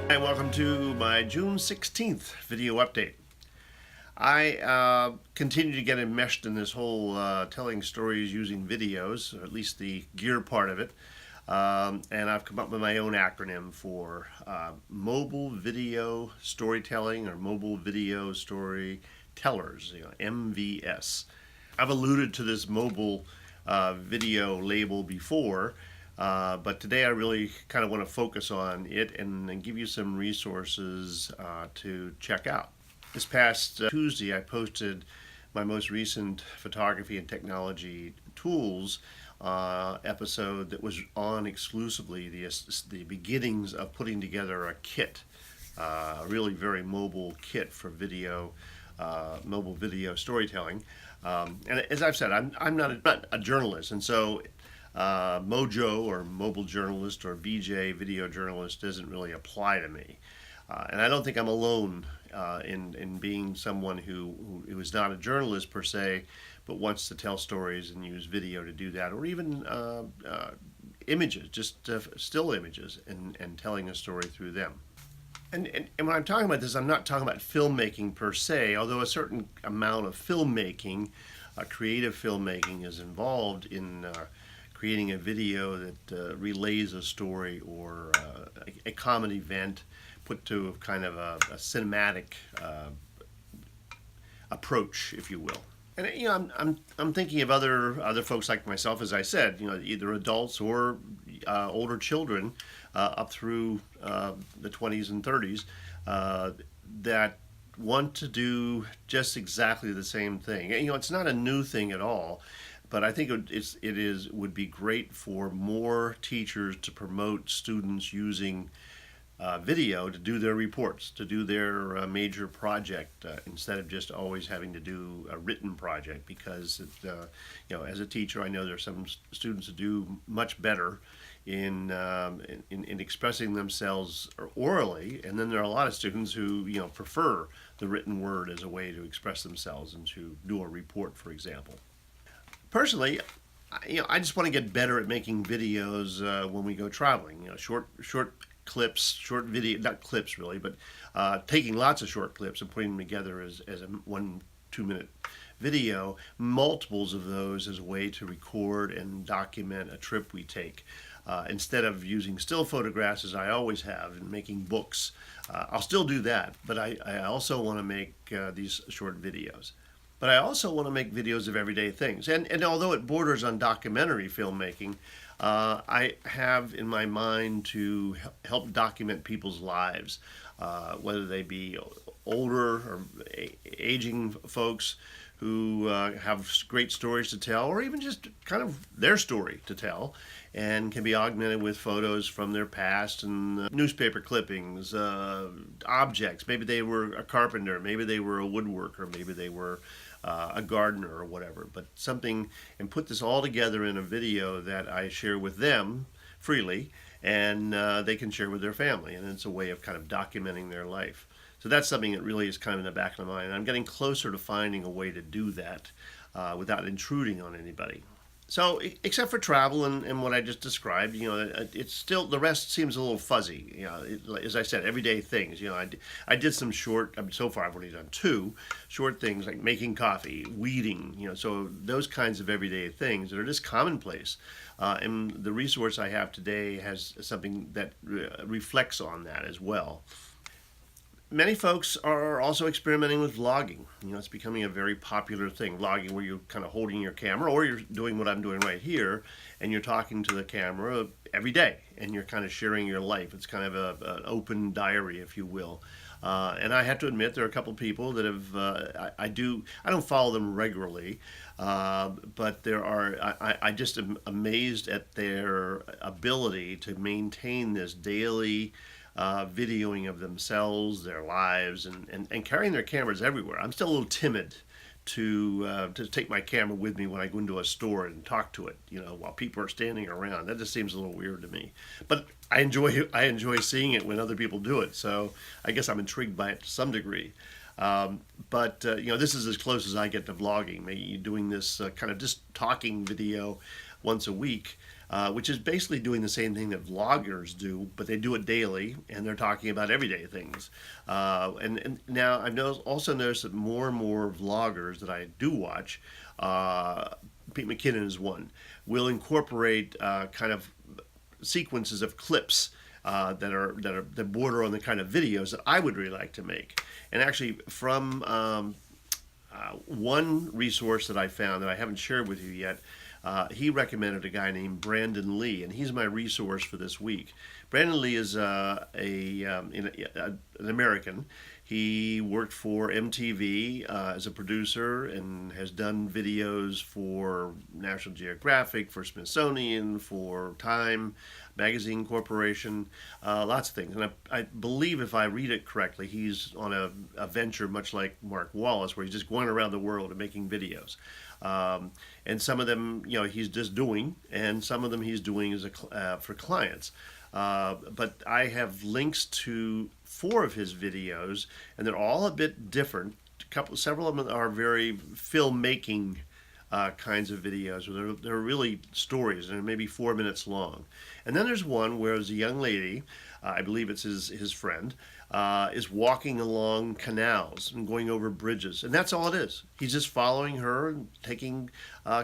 Hi, welcome to my June 16th video update. I continue to get enmeshed in this whole telling stories using videos, or at least the gear part of it. And I've come up with my own acronym for Mobile Video Storytelling, or Mobile Video Storytellers, MVS. I've alluded to this mobile video label before, but today I really kind of want to focus on it and give you some resources to check out. This past Tuesday I posted my most recent photography and technology tools episode that was on exclusively the beginnings of putting together a kit, a really very mobile kit for video, mobile video storytelling. And as I've said, I'm not a journalist, and so MoJo or mobile journalist or VJ video journalist doesn't really apply to me. And I don't think I'm alone in being someone who is not a journalist per se, but wants to tell stories and use video to do that, or even images, just still images, and telling a story through them. And when I'm talking about this, I'm not talking about filmmaking per se, although a certain amount of filmmaking, creative filmmaking, is involved in creating a video that relays a story or a common event put to kind of a cinematic approach, if you will. And I'm thinking of other folks like myself, as I said, either adults or older children up through the 20s and 30s that want to do just exactly the same thing. It's not a new thing at all, but I think it would be great for more teachers to promote students using video to do their reports, to do their major project, instead of just always having to do a written project. Because as a teacher, I know there's some students who do much better in expressing themselves orally, and then there are a lot of students who prefer the written word as a way to express themselves and to do a report, for example. Personally, I just want to get better at making videos when we go traveling. Short clips, short video, not clips really, but taking lots of short clips and putting them together as a 1-2 minute video, multiples of those as a way to record and document a trip we take. Instead of using still photographs as I always have and making books. I'll still do that, but I also want to make these short videos. But I also want to make videos of everyday things. And although it borders on documentary filmmaking, I have in my mind to help document people's lives, whether they be older or aging folks who have great stories to tell, or even just kind of their story to tell, and can be augmented with photos from their past and newspaper clippings, objects. Maybe they were a carpenter, maybe they were a woodworker, maybe they were a gardener or whatever, but something, and put this all together in a video that I share with them freely, and they can share with their family, and it's a way of kind of documenting their life. So that's something that really is kind of in the back of my mind, and I'm getting closer to finding a way to do that without intruding on anybody. So, except for travel and what I just described, it's still, the rest seems a little fuzzy. As I said, everyday things. I did some short. So far I've only done 2 short things, like making coffee, weeding. So those kinds of everyday things that are just commonplace. And the resource I have today has something that reflects on that as well. Many folks are also experimenting with vlogging. It's becoming a very popular thing. Vlogging, where you're kind of holding your camera, or you're doing what I'm doing right here, and you're talking to the camera every day, and you're kind of sharing your life. It's kind of an open diary, if you will. And I have to admit, there are a couple of people that have, I don't follow them regularly, but I just am amazed at their ability to maintain this daily videoing of themselves, their lives, and carrying their cameras everywhere. I'm still a little timid to take my camera with me when I go into a store and talk to it, while people are standing around. That just seems a little weird to me. But I enjoy seeing it when other people do it, so I guess I'm intrigued by it to some degree. But this is as close as I get to vlogging. Maybe doing this kind of just talking video once a week. which is basically doing the same thing that vloggers do, but they do it daily, and they're talking about everyday things. And now I've also noticed that more and more vloggers that I do watch, Pete McKinnon is one, will incorporate kind of sequences of clips that border on the kind of videos that I would really like to make. And actually, from one resource that I found that I haven't shared with you yet, he recommended a guy named Brandon Lee, and he's my resource for this week. Brandon Lee is an American. He worked for MTV as a producer and has done videos for National Geographic, for Smithsonian, for Time Magazine Corporation, lots of things. And I believe, if I read it correctly, he's on a venture much like Mark Wallace, where he's just going around the world and making videos. And some of them, he's just doing, and some of them he's doing as for clients. But I have links to 4 of his videos, and they're all a bit different. Several of them are very filmmaking kinds of videos, where they're really stories, and they're maybe 4 minutes long. And then there's one where there's a young lady, I believe it's his friend, is walking along canals and going over bridges, and that's all it is. He's just following her and taking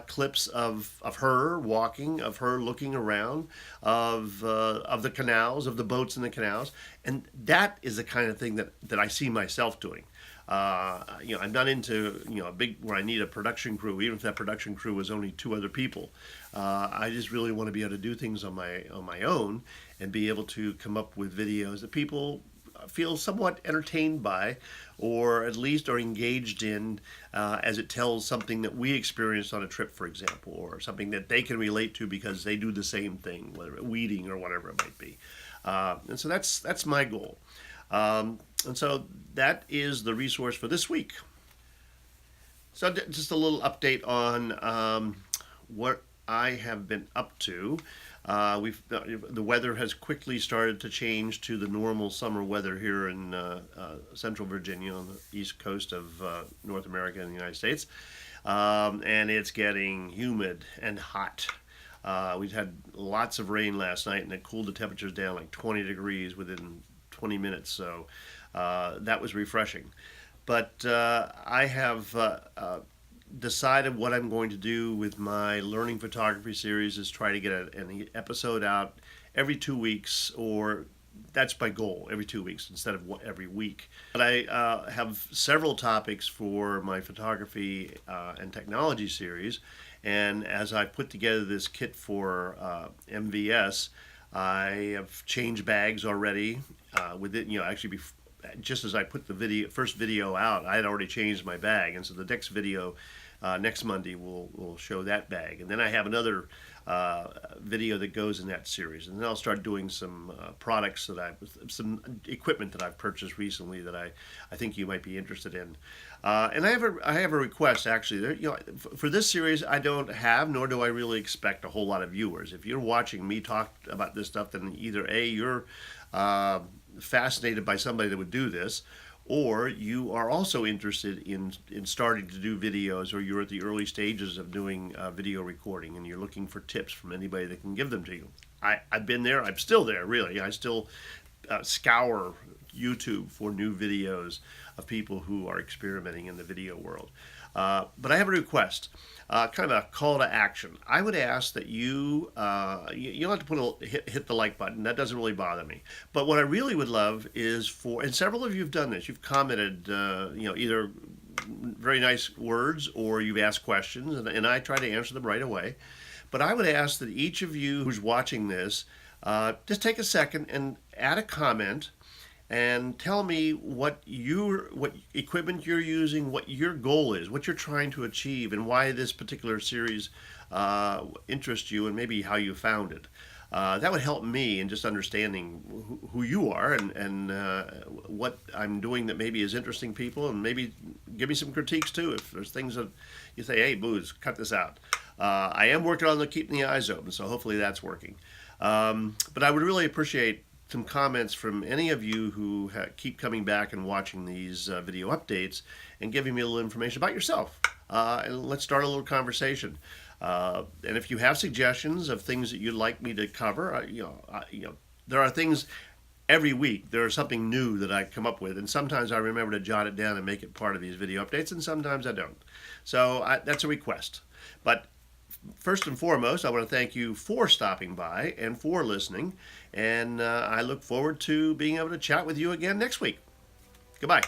clips of her walking, of her looking around, of the canals, of the boats in the canals, and that is the kind of thing that I see myself doing. I'm not into a big where I need a production crew, even if that production crew was only 2 other people. I just really want to be able to do things on my own and be able to come up with videos that people feel somewhat entertained by, or at least are engaged in, as it tells something that we experienced on a trip, for example, or something that they can relate to because they do the same thing, whether weeding or whatever it might be. And so that's my goal. And so that is the resource for this week. So just a little update on what I have been up to. The weather has quickly started to change to the normal summer weather here in Central Virginia, on the east coast of North America and the United States, and it's getting humid and hot. We've had lots of rain last night, and it cooled the temperatures down like 20 degrees within 20 minutes, so that was refreshing. But I have decided what I'm going to do with my learning photography series is try to get an episode out every 2 weeks, or that's my goal, every 2 weeks instead of every week. But I have several topics for my photography and technology series, and as I put together this kit for MVS, I have changed bags already with it. Actually, just as I put the first video out, I had already changed my bag, and so the next video next Monday will show that bag, and then I have another video that goes in that series, and then I'll start doing some products some equipment that I've purchased recently that I think you might be interested in. And I have a request, actually. For this series, I don't have, nor do I really expect a whole lot of viewers. If you're watching me talk about this stuff, then either A, you're fascinated by somebody that would do this, or you are also interested in starting to do videos, or you're at the early stages of doing video recording and you're looking for tips from anybody that can give them to you. I've been there. I'm still there, really. I still scour YouTube for new videos of people who are experimenting in the video world. But I have a request, kind of a call to action. I would ask that you don't have to hit the like button. That doesn't really bother me. But what I really would love is and several of you have done this. You've commented, either very nice words or you've asked questions, and I try to answer them right away. But I would ask that each of you who's watching this just take a second and add a comment and tell me what equipment you're using, what your goal is, what you're trying to achieve, and why this particular series interests you, and maybe how you found it. That would help me in just understanding who you are and what I'm doing that maybe is interesting people, and maybe give me some critiques too if there's things that you say, hey, Booz, cut this out. I am working on keeping the eyes open, so hopefully that's working. But I would really appreciate some comments from any of you who keep coming back and watching these video updates and giving me a little information about yourself. And let's start a little conversation. And if you have suggestions of things that you'd like me to cover, there are things every week. There is something new that I come up with, and sometimes I remember to jot it down and make it part of these video updates, and sometimes I don't. So that's a request. But first and foremost, I want to thank you for stopping by and for listening, and I look forward to being able to chat with you again next week. Goodbye.